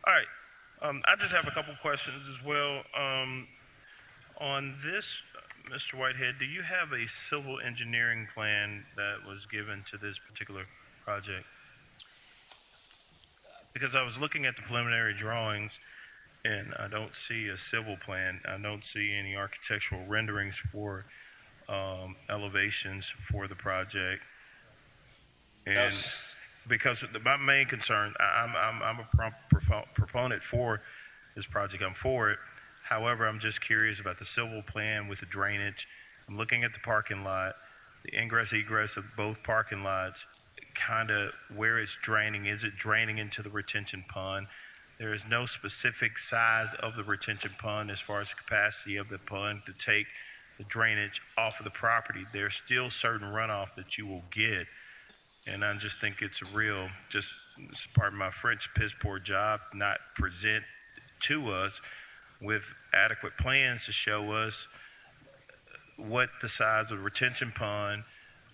All right. I just have a couple questions as well. On this, Mr. Whitehead, do you have a civil engineering plan that was given to this particular project? Because I was looking at the preliminary drawings and I don't see a civil plan. I don't see any architectural renderings for elevations for the project. And Yes. because my main concern, I'm a proponent for this project. I'm for it. However, I'm just curious about the civil plan with the drainage. I'm looking at the parking lot, the ingress egress of both parking lots, kind of where it's draining. Is it draining into the retention pond? There is no specific size of the retention pond as far as the capacity of the pond to take the drainage off of the property. There's still certain runoff that you will get. And I just think it's a real, just pardon my French, piss poor job not present to us with adequate plans to show us what the size of the retention pond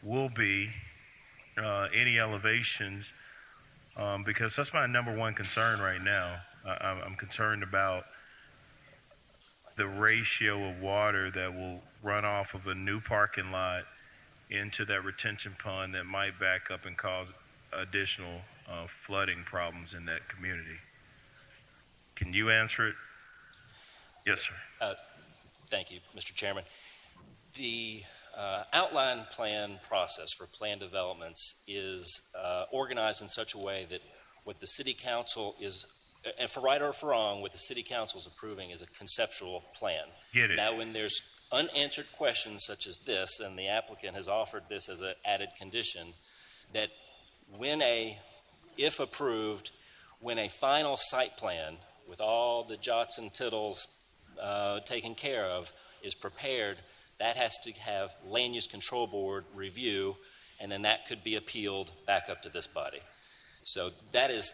will be, any elevations, because that's my number one concern right now. I'm concerned about the ratio of water that will run off of a new parking lot into that retention pond that might back up and cause additional flooding problems in that community. Can you answer it? Yes, sir. Thank you, Mr. Chairman. The outline plan process for plan developments is organized in such a way that what the City Council is, and for right or for wrong, what the City Council is approving is a conceptual plan. Get it. Now, when there's unanswered questions such as this, and the applicant has offered this as an added condition, that if approved, when a final site plan with all the jots and tittles taken care of is prepared, that has to have Land Use Control Board review, and then that could be appealed back up to this body. So that is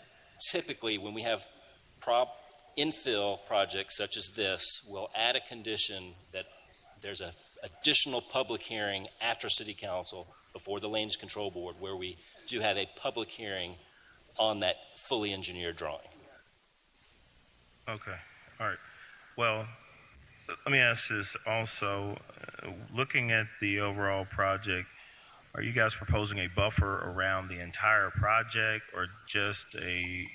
typically when we have infill projects such as this, we'll add a condition that there's an additional public hearing after City Council before the Land Use Control Board where we do have a public hearing on that fully engineered drawing. Okay. All right. Well, let me ask this also. Looking at the overall project, are you guys proposing a buffer around the entire project or just a...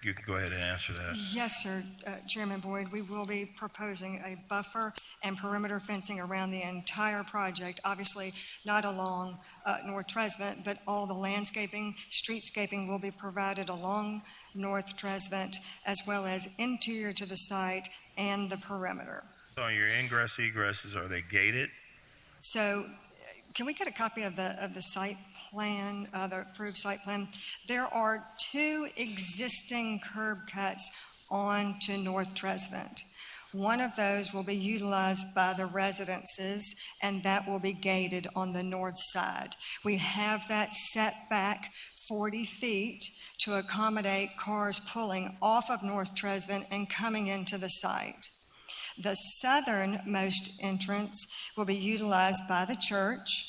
You can go ahead and answer that. Yes, sir, Chairman Boyd. We will be proposing a buffer and perimeter fencing around the entire project. Obviously, not along North Tresvant, but all the landscaping, streetscaping will be provided along North Tresvant, as well as interior to the site and the perimeter. So your ingress egresses, are they gated? So can we get a copy of the site plan, the approved site plan? There are 2 existing curb cuts onto North Tresvant. One of those will be utilized by the residences, and that will be gated on the north side. We have that set back 40 feet to accommodate cars pulling off of North Tresvant and coming into the site. The southernmost entrance will be utilized by the church,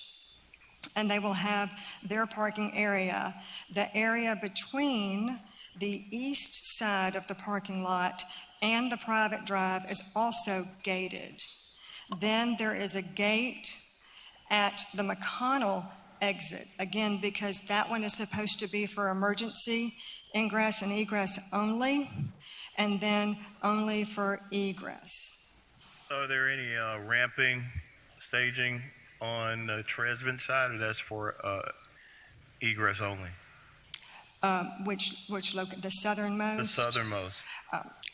and they will have their parking area. The area between the east side of the parking lot and the private drive is also gated. Then there is a gate at the McConnell exit, again, because that one is supposed to be for emergency ingress and egress only, and then only for egress. Are there any ramping, staging on the Tresvant side, or that's for egress only? The southernmost? The southernmost.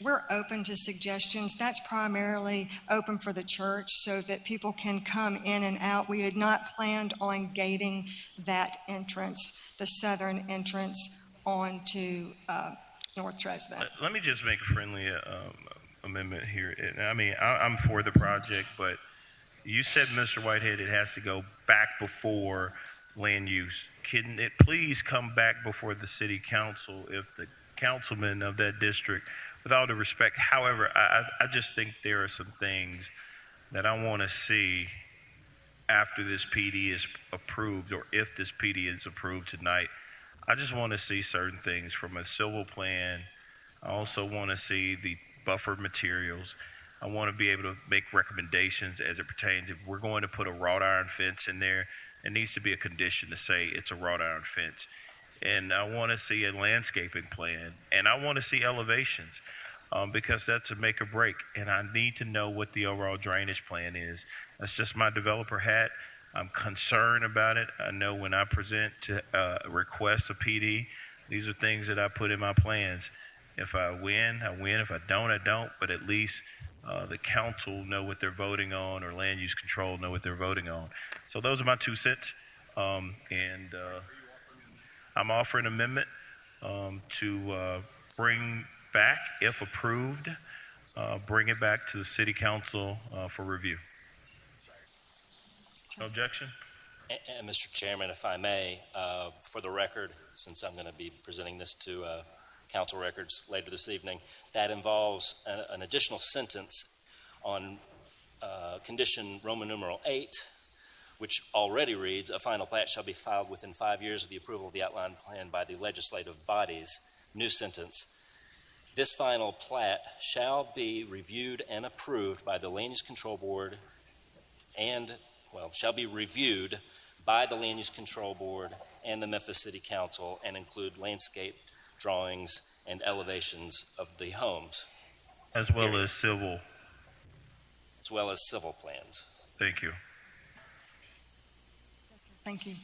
We're open to suggestions. That's primarily open for the church so that people can come in and out. We had not planned on gating that entrance, the southern entrance, onto North Tresvant. Let me just make a friendly amendment here. I mean, I'm for the project, but you said, Mr. Whitehead, it has to go back before land use. Can it please come back before the city council if the councilman of that district, with all due respect, however, I just think there are some things that I want to see after this PD is approved, or if this PD is approved tonight. I just want to see certain things from a civil plan. I also want to see the buffer materials. I want to be able to make recommendations as it pertains. If we're going to put a wrought iron fence in there, it needs to be a condition to say it's a wrought iron fence. And I want to see a landscaping plan, and I want to see elevations because that's a make or break. And I need to know what the overall drainage plan is. That's just my developer hat. I'm concerned about it. I know when I present to request a PD, these are things that I put in my plans. If I win, I win. If I don't, I don't. But at least the council know what they're voting on, or land use control know what they're voting on. So those are my 2 cents. I'm offering an amendment to bring back, if approved, bring it back to the city council for review. No objection? And Mr. Chairman, if I may, for the record, since I'm going to be presenting this to council records later this evening, that involves an additional sentence on condition Roman numeral 8, which already reads, a final plat shall be filed within 5 years of the approval of the outline plan by the legislative bodies. New sentence. This final plat shall be reviewed and approved by the Land Use Control Board shall be reviewed by the Land Use Control Board and the Memphis City Council and include landscape drawings and elevations of the homes. As well as civil. As well as civil plans. Thank you. Thank you.